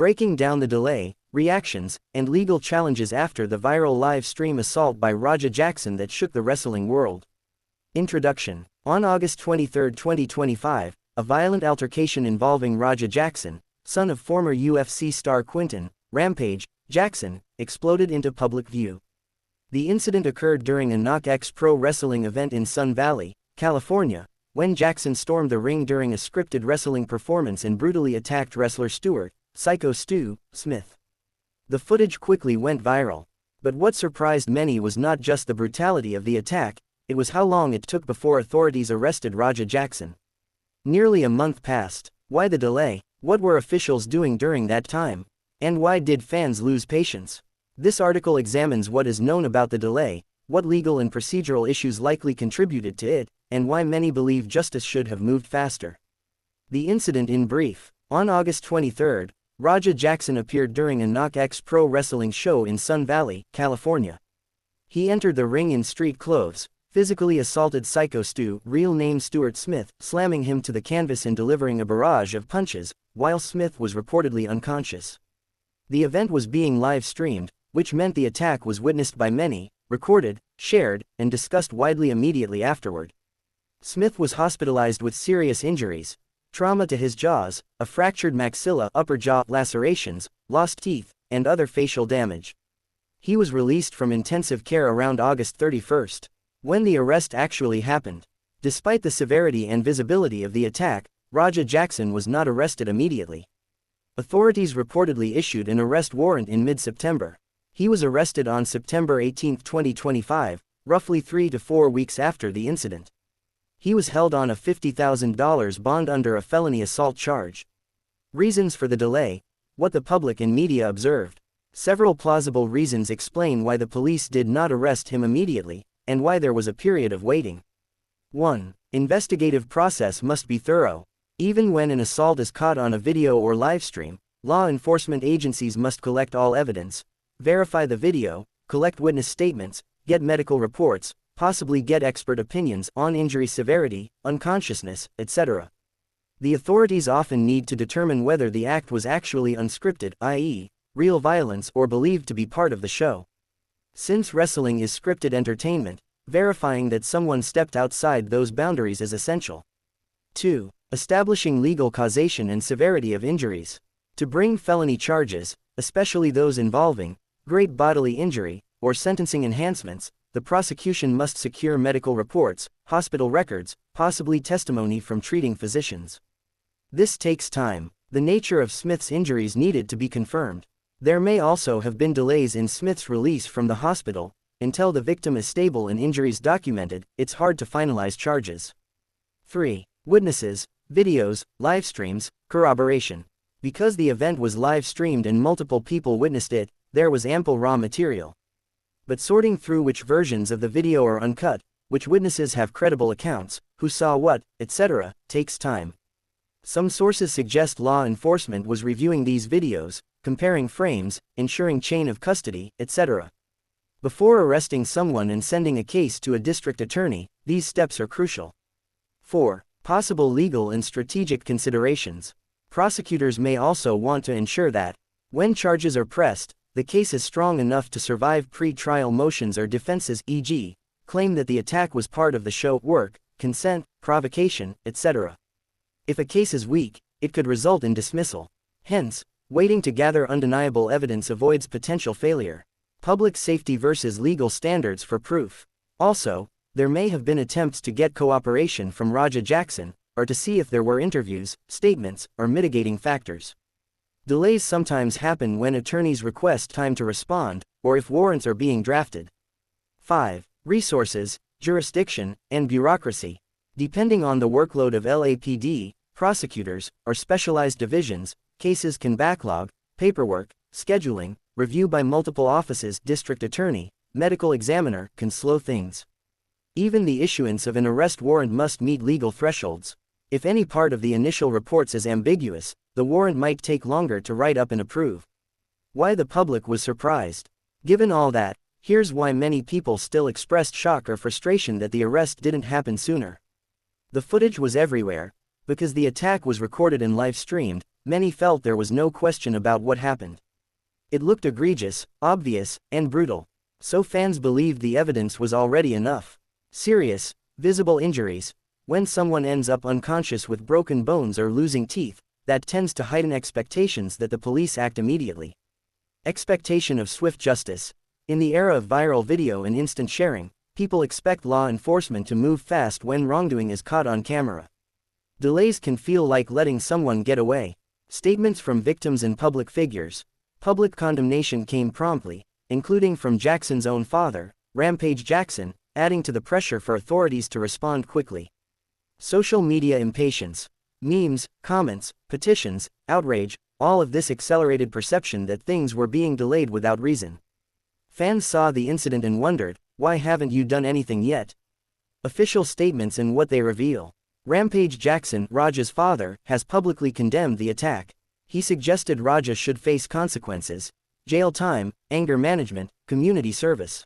breaking down the delay, reactions, and legal challenges after the viral live stream assault by Raja Jackson that shook the wrestling world. Introduction. On August 23, 2025, a violent altercation involving Raja Jackson, son of former UFC star Quinton "Rampage" Jackson, exploded into public view. The incident occurred during a Knox Pro Wrestling event in Sun Valley, California, when Jackson stormed the ring during a scripted wrestling performance and brutally attacked wrestler Syko Stu, Smith. The footage quickly went viral. But what surprised many was not just the brutality of the attack, it was how long it took before authorities arrested Raja Jackson. Nearly a month passed. Why the delay? What were officials doing during that time? And why did fans lose patience? This article examines what is known about the delay, what legal and procedural issues likely contributed to it, and why many believe justice should have moved faster. The incident in brief. On August 23, Raja Jackson appeared during a Knox Pro Wrestling show in Sun Valley, California. He entered the ring in street clothes, physically assaulted Syko Stu, real name Stuart Smith, slamming him to the canvas and delivering a barrage of punches, while Smith was reportedly unconscious. The event was being live streamed, which meant the attack was witnessed by many, recorded, shared, and discussed widely immediately afterward. Smith was hospitalized with serious injuries, trauma to his jaws, a fractured maxilla, upper jaw lacerations, lost teeth, and other facial damage. He was released from intensive care around August 31, when the arrest actually happened. Despite the severity and visibility of the attack, Raja Jackson was not arrested immediately. Authorities reportedly issued an arrest warrant in mid-September. He was arrested on September 18, 2025, roughly 3 to 4 weeks after the incident. He was held on a $50,000 bond under a felony assault charge. Reasons for the delay. What the public and media observed. Several plausible reasons explain why the police did not arrest him immediately, and why there was a period of waiting. 1. Investigative process must be thorough. Even when an assault is caught on a video or livestream, law enforcement agencies must collect all evidence, verify the video, collect witness statements, get medical reports, possibly get expert opinions on injury severity, unconsciousness, etc. The authorities often need to determine whether the act was actually unscripted, i.e., real violence, or believed to be part of the show. Since wrestling is scripted entertainment, verifying that someone stepped outside those boundaries is essential. 2. Establishing legal causation and severity of injuries. To bring felony charges, especially those involving great bodily injury or sentencing enhancements, the prosecution must secure medical reports, hospital records, possibly testimony from treating physicians. This takes time. The nature of Smith's injuries needed to be confirmed. There may also have been delays in Smith's release from the hospital. Until the victim is stable and injuries documented, it's hard to finalize charges. 3. Witnesses, videos, live streams, corroboration. Because the event was live streamed and multiple people witnessed it, there was ample raw material. But sorting through which versions of the video are uncut, which witnesses have credible accounts, who saw what, etc., takes time. Some sources suggest law enforcement was reviewing these videos, comparing frames, ensuring chain of custody, etc. Before arresting someone and sending a case to a district attorney, these steps are crucial. 4. Possible legal and strategic considerations. Prosecutors may also want to ensure that, when charges are pressed, the case is strong enough to survive pre-trial motions or defenses, e.g., claim that the attack was part of the show, work, consent, provocation, etc. If a case is weak, it could result in dismissal. Hence, waiting to gather undeniable evidence avoids potential failure. Public safety versus legal standards for proof. Also, there may have been attempts to get cooperation from Raja Jackson, or to see if there were interviews, statements, or mitigating factors. Delays sometimes happen when attorneys request time to respond, or if warrants are being drafted. 5. Resources, jurisdiction, and bureaucracy. Depending on the workload of LAPD, prosecutors, or specialized divisions, cases can backlog, paperwork, scheduling, review by multiple offices, district attorney, medical examiner, can slow things. Even the issuance of an arrest warrant must meet legal thresholds. If any part of the initial reports is ambiguous, the warrant might take longer to write up and approve. Why the public was surprised. Given all that, here's why many people still expressed shock or frustration that the arrest didn't happen sooner. The footage was everywhere. Because the attack was recorded and live-streamed, many felt there was no question about what happened. It looked egregious, obvious, and brutal. So fans believed the evidence was already enough. Serious, visible injuries. When someone ends up unconscious with broken bones or losing teeth, that tends to heighten expectations that the police act immediately. Expectation of swift justice. In the era of viral video and instant sharing, people expect law enforcement to move fast when wrongdoing is caught on camera. Delays can feel like letting someone get away. Statements from victims and public figures. Public condemnation came promptly, including from Jackson's own father, Rampage Jackson, adding to the pressure for authorities to respond quickly. Social media impatience. Memes, comments, petitions, outrage, all of this accelerated perception that things were being delayed without reason. Fans saw the incident and wondered, why haven't you done anything yet? Official statements and what they reveal. Rampage Jackson, Raja's father, has publicly condemned the attack. He suggested Raja should face consequences, jail time, anger management, community service.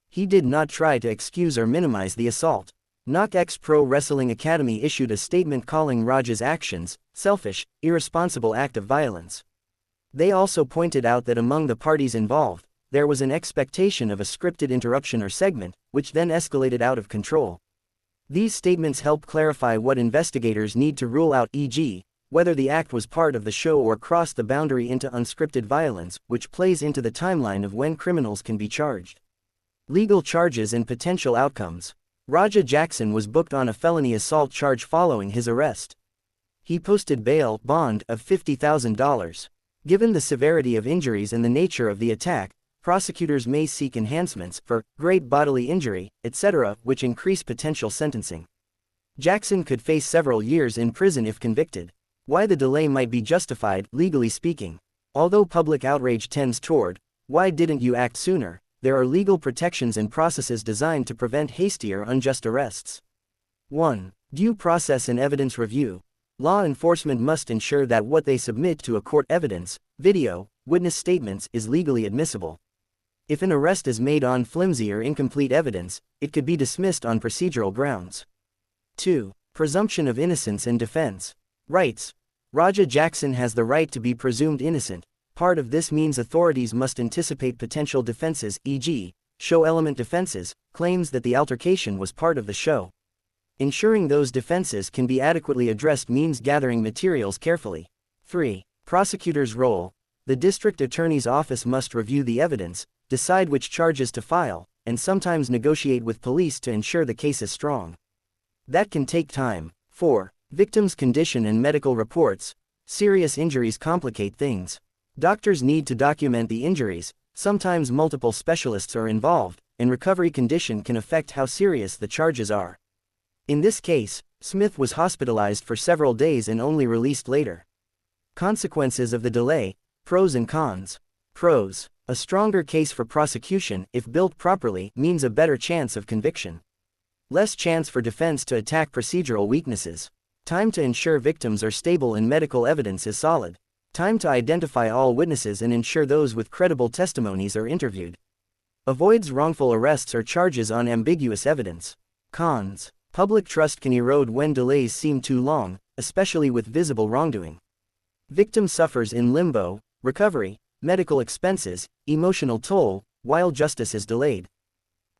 He did not try to excuse or minimize the assault. Knox Pro Wrestling Academy issued a statement calling Raja's actions selfish, irresponsible act of violence. They also pointed out that among the parties involved, there was an expectation of a scripted interruption or segment, which then escalated out of control. These statements help clarify what investigators need to rule out, e.g., whether the act was part of the show or crossed the boundary into unscripted violence, which plays into the timeline of when criminals can be charged. Legal charges and potential outcomes. Raja Jackson was booked on a felony assault charge following his arrest. He posted bail bond of $50,000. Given the severity of injuries and the nature of the attack, prosecutors may seek enhancements for great bodily injury, etc., which increase potential sentencing. Jackson could face several years in prison if convicted. Why the delay might be justified, legally speaking. Although public outrage tends toward, why didn't you act sooner? There are legal protections and processes designed to prevent hasty or unjust arrests. 1. Due process and evidence review. Law enforcement must ensure that what they submit to a court, evidence, video, witness statements, is legally admissible. If an arrest is made on flimsy or incomplete evidence, it could be dismissed on procedural grounds. 2. Presumption of innocence and defense. Rights. Raja Jackson has the right to be presumed innocent. Part of this means authorities must anticipate potential defenses, e.g., show element defenses, claims that the altercation was part of the show. Ensuring those defenses can be adequately addressed means gathering materials carefully. 3. Prosecutor's role. The district attorney's office must review the evidence, decide which charges to file, and sometimes negotiate with police to ensure the case is strong. That can take time. 4. Victim's condition and medical reports. Serious injuries complicate things. Doctors need to document the injuries, sometimes multiple specialists are involved, and recovery condition can affect how serious the charges are. In this case, Smith was hospitalized for several days and only released later. Consequences of the delay, pros and cons. Pros. A stronger case for prosecution, if built properly, means a better chance of conviction. Less chance for defense to attack procedural weaknesses. Time to ensure victims are stable and medical evidence is solid. Time to identify all witnesses and ensure those with credible testimonies are interviewed. Avoids wrongful arrests or charges on ambiguous evidence. Cons. Public trust can erode when delays seem too long, especially with visible wrongdoing. Victim suffers in limbo, recovery, medical expenses, emotional toll, while justice is delayed.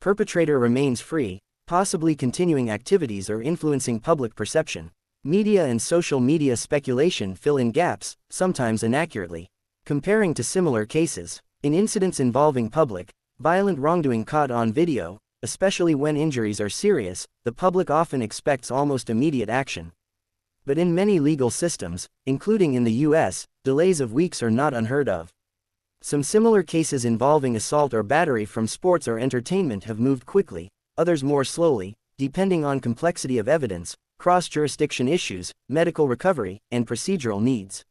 Perpetrator remains free, possibly continuing activities or influencing public perception. Media and social media speculation fill in gaps, sometimes inaccurately. Comparing to similar cases, in incidents involving public, violent wrongdoing caught on video, especially when injuries are serious, the public often expects almost immediate action. But in many legal systems, including in the US, delays of weeks are not unheard of. Some similar cases involving assault or battery from sports or entertainment have moved quickly, others more slowly, depending on complexity of evidence, cross-jurisdiction issues, medical recovery, and procedural needs.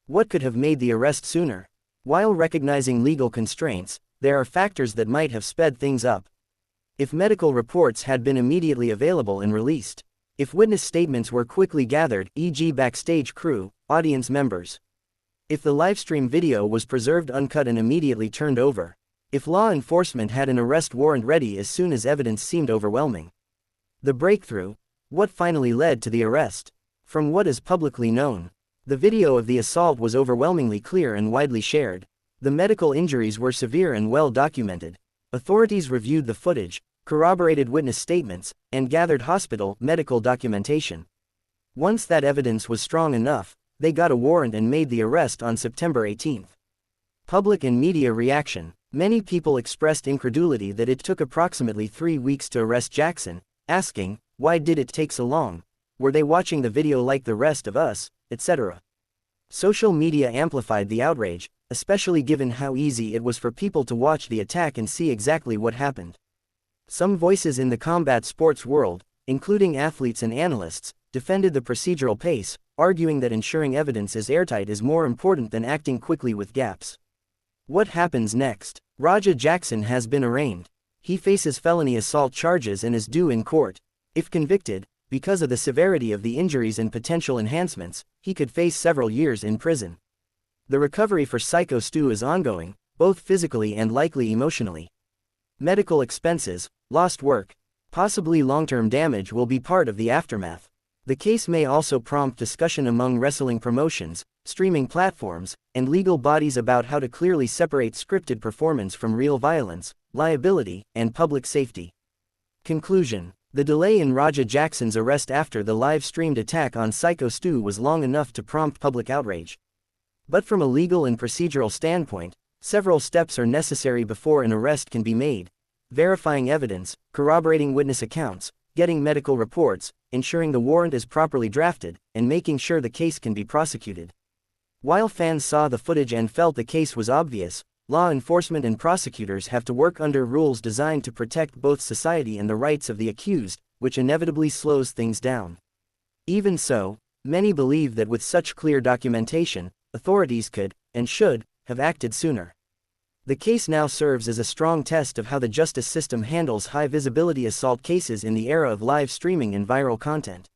What could have made the arrest sooner? While recognizing legal constraints, there are factors that might have sped things up. If medical reports had been immediately available and released. If witness statements were quickly gathered, e.g. backstage crew, audience members. If the livestream video was preserved uncut and immediately turned over. If law enforcement had an arrest warrant ready as soon as evidence seemed overwhelming. The breakthrough. What finally led to the arrest? From what is publicly known, The video of the assault was overwhelmingly clear and widely shared. The medical injuries were severe and well documented. Authorities reviewed the footage, corroborated witness statements, and gathered hospital medical documentation. Once that evidence was strong enough, they got a warrant and made the arrest on September 18. Public and media reaction. Many people expressed incredulity that it took approximately 3 weeks to arrest Jackson, asking, why did it take so long? Were they watching the video like the rest of us, etc. Social media amplified the outrage, especially given how easy it was for people to watch the attack and see exactly what happened. Some voices in the combat sports world, including athletes and analysts, defended the procedural pace, arguing that ensuring evidence is airtight is more important than acting quickly with gaps. What happens next? Raja Jackson has been arraigned. He faces felony assault charges and is due in court. If convicted, because of the severity of the injuries and potential enhancements, he could face several years in prison. The recovery for Syko Stu is ongoing, both physically and likely emotionally. Medical expenses, lost work, possibly long-term damage will be part of the aftermath. The case may also prompt discussion among wrestling promotions, streaming platforms, and legal bodies about how to clearly separate scripted performance from real violence, liability, and public safety. Conclusion. The delay in Raja Jackson's arrest after the live-streamed attack on Syko Stu was long enough to prompt public outrage. But from a legal and procedural standpoint, several steps are necessary before an arrest can be made: verifying evidence, corroborating witness accounts, getting medical reports, ensuring the warrant is properly drafted, and making sure the case can be prosecuted. While fans saw the footage and felt the case was obvious, law enforcement and prosecutors have to work under rules designed to protect both society and the rights of the accused, which inevitably slows things down. Even so, many believe that with such clear documentation, authorities could, and should, have acted sooner. The case now serves as a strong test of how the justice system handles high-visibility assault cases in the era of live streaming and viral content.